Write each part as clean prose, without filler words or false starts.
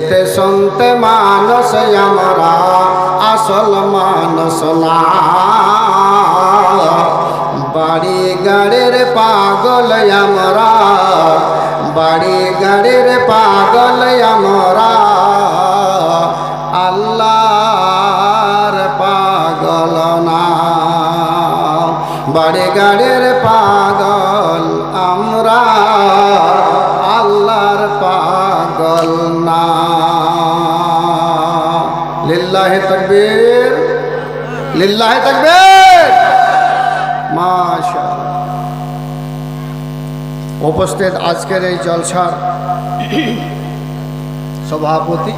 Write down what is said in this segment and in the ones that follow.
দেখতে শুনতে মানুষ আমরা, আসল মানুষ না। বাড়ি গাড়ির পাগল আমরা, বাড়ি গাড়ির পাগল আমরা, আল্লাহর পাগল না। বাড়ি গাড়ির পাগল আমরা, আল্লাহর পাগল না। লিল্লাহি তাকবীর, লিল্লাহি তাকবীর। মাশাআল্লাহ। উপস্থিত আজকের এই জলসার সভাপতি,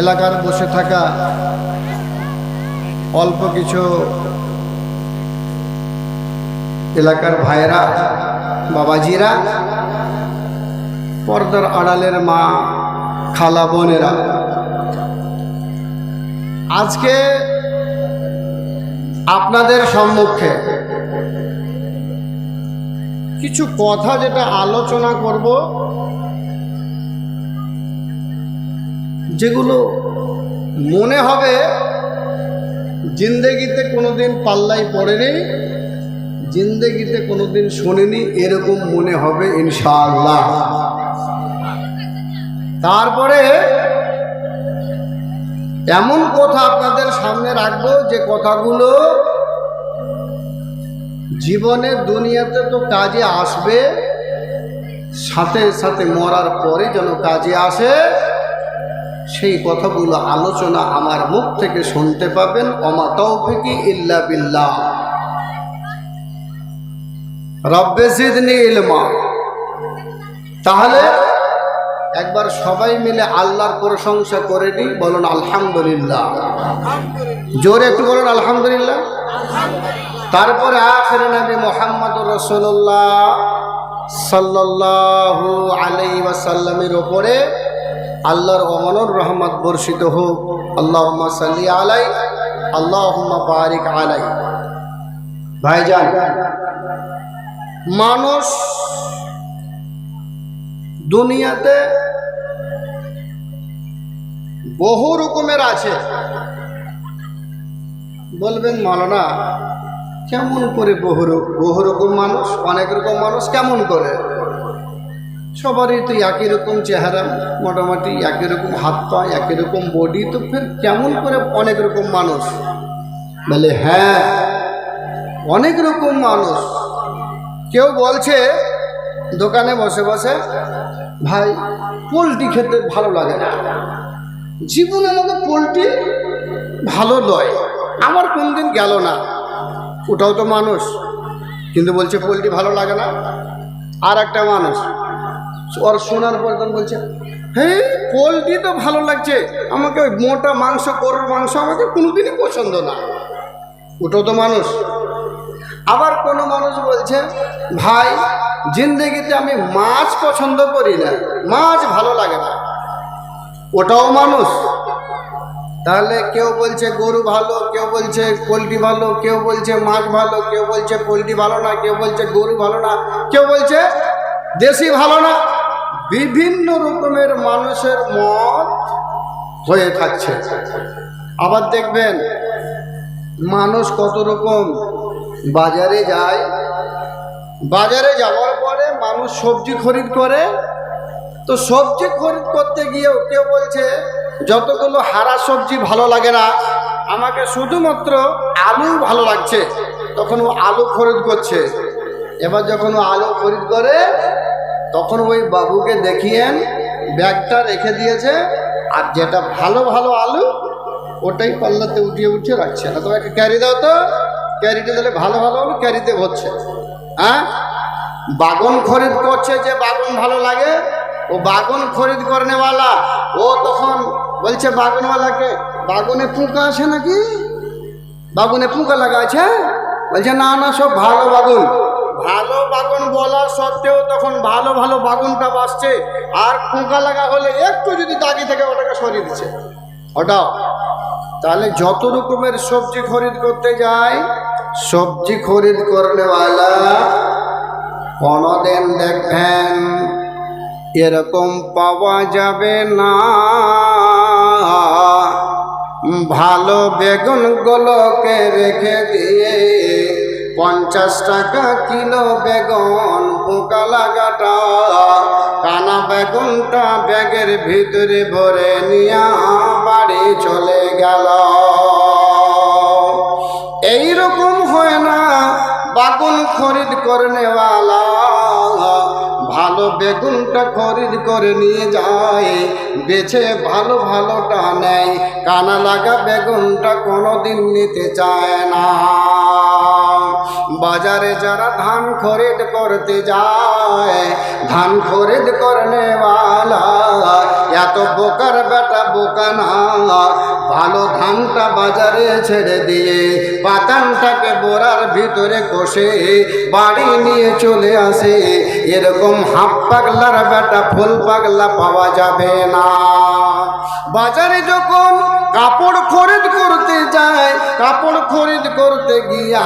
এলাকার বসে থাকা অল্প কিছু এলাকার ভাইরা, বাবাজিরা, পর্দার আড়ালের মা, খালা, বোনেরা, আজকে আপনাদের সম্মুখে কিছু কথা যেটা আলোচনা করব, যেগুলো মনে হবে জিন্দেগিতে কোনোদিন পাল্লাই পড়েনি, জিন্দেগিতে কোনোদিন শোনেনি, এরকম মনে হবে ইনশাআল্লাহ। তারপরে এমন কথা আপনাদের সামনে রাখবো যে কথাগুলো জীবনের দুনিয়াতে তো কাজে আসবে, সাথে সাথে মরার পরে যেন কাজে আসে, সেই কথাগুলো আলোচনা আমার মুখ থেকে শুনতে পাবেন। ওমা তৌফিকি ইল্লা বিল্লাহ, রব্বে জিদনি ইলমা। তাহলে একবার সবাই মিলে আল্লাহর প্রশংসা করে নিই, বলুন আলহামদুলিল্লাহ। জোরে একটু বলুন আলহামদুলিল্লাহ। তারপরে আখির নবী মুহাম্মদুর রাসূলুল্লাহ সাল্লাল্লাহু আলাইহি ওয়াসাল্লামের উপরে আল্লাহর অমর রহমত বর্ষিত হোক। আল্লাহুম্মা সাল্লি আলাই, আল্লাহুম্মা বারিক আলাই। ভাইজান, মানুষ দুনিয়াতে বহু রকমের আছে। বলবেন মাওলানা কেমন করে বহু রকম মানুষ, অনেক রকম মানুষ কেমন করে? সবারই তো একই রকম চেহারা, মোটামুটি একই রকম হাত পা, একই রকম বডি, তো ফের কেমন করে অনেক রকম মানুষ? বলে হ্যাঁ, অনেক রকম মানুষ। কেউ বলছে দোকানে বসে বসে, ভাই পোলট্রি খেতে ভালো লাগে না, জীবনে আমাকে পোলট্রি ভালো নয়, আমার কোনদিন গেল না। ওটাও তো মানুষ, কিন্তু বলছে পোলট্রি ভালো লাগে না। আর একটা মানুষ, ওর শোনার পর তখন বলছে, হ্যাঁ পোলট্রি তো ভালো লাগছে, আমাকে ওই মোটা মাংস, গরুর মাংস আমাকে কোনোদিনই পছন্দ না। ওটাও তো মানুষ। আবার কোনো মানুষ বলছে, ভাই জিন্দেগিতে আমি মাছ পছন্দ করি না, মাছ ভালো লাগে না। ওটাও মানুষ। তাহলে কেউ বলছে গরু ভালো, কেউ বলছে পোলট্রি ভালো, কেউ বলছে মাছ ভালো, কেউ বলছে পোলট্রি ভালো না, কেউ বলছে গরু ভালো না, কেউ বলছে দেশি ভালো না। বিভিন্ন রকমের মানুষের মত হয়ে থাকছে। আবার দেখবেন মানুষ কত রকম বাজারে যায়, বাজারে যাওয়ার পরে মানুষ সবজি খরিদ করে, তো সবজি খরিদ করতে গিয়েও কেউ বলছে যতগুলো হারা সবজি ভালো লাগে না, আমাকে শুধুমাত্র আলু ভালো লাগছে, তখন ও আলু খরিদ করছে। এবার যখন ও আলু খরিদ করে, তখন ওই বাবুকে দেখিয়েন ব্যাগটা রেখে দিয়েছে, আর যেটা ভালো ভালো আলু ওটাই পাল্লাতে উঠিয়ে উঠিয়ে রাখছে। না তোমাকে ক্যারি দাও তো, ক্যারিতে দিলে ভালো ভালো আলু ক্যারিতে ভরছে। হ্যাঁ, বাগন খরিদ করছে, যে বাগন ভালো লাগে, ও বাগন খরিদ করনেওয়ালা, ও তখন বলছে বাগনওয়ালাকে, বাগনে পোকা আছে নাকি, বাগনে পোকা লাগা আছে? বলছে না না, সব ভালো বাগুন। ভালো বাগুন বলা সত্ত্বেও তখন ভালো ভালো বাগুনটা বাসছে, আর পোকা লাগা হলে একটু যদি দাগি থেকে ওটাকে সরিয়ে দিচ্ছে ওটাও। তাহলে যত রকমের সবজি খরিদ করতে যায়, সবজি খরিদ করনেওয়ালা কোনোদিন দেখবেন এরকম পাওয়া যাবে না। ভালো বেগুনগুলোকে রেখে দিয়ে 50 টাকা কিলো বেগুন পোকা লাগাটা, কানা বেগুনটা ব্যাগের ভিতরে ভরে নিয়ে বাড়ি চলে গেল। এইরকম হয় না বাগুন খরিদ করনেওয়ালা, ভালো বেগুনটা খরিদ করে নিয়ে যায়, বেছে ভালো ভালোটা নেয়, কানা লাগা বেগুনটা কোনোদিন নিতে চায় না। বাজারে যারা ধান খরিদ করতে যায়, ধান খরিদ করনেওয়ালা এত বোকার বেটা বোকা না, ভালো ধানটা বাজারে ছেড়ে দিয়ে পাতানটাকে বোরার ভিতরে কষে বাড়ি নিয়ে চলে আসে। এরকম হাফ পাগলার বেটা ফুল পাগলা পাওয়া যাবে না। বাজারে যখন কাপড় খরিদ করতে যায়, কাপড় খরিদ করতে গিয়া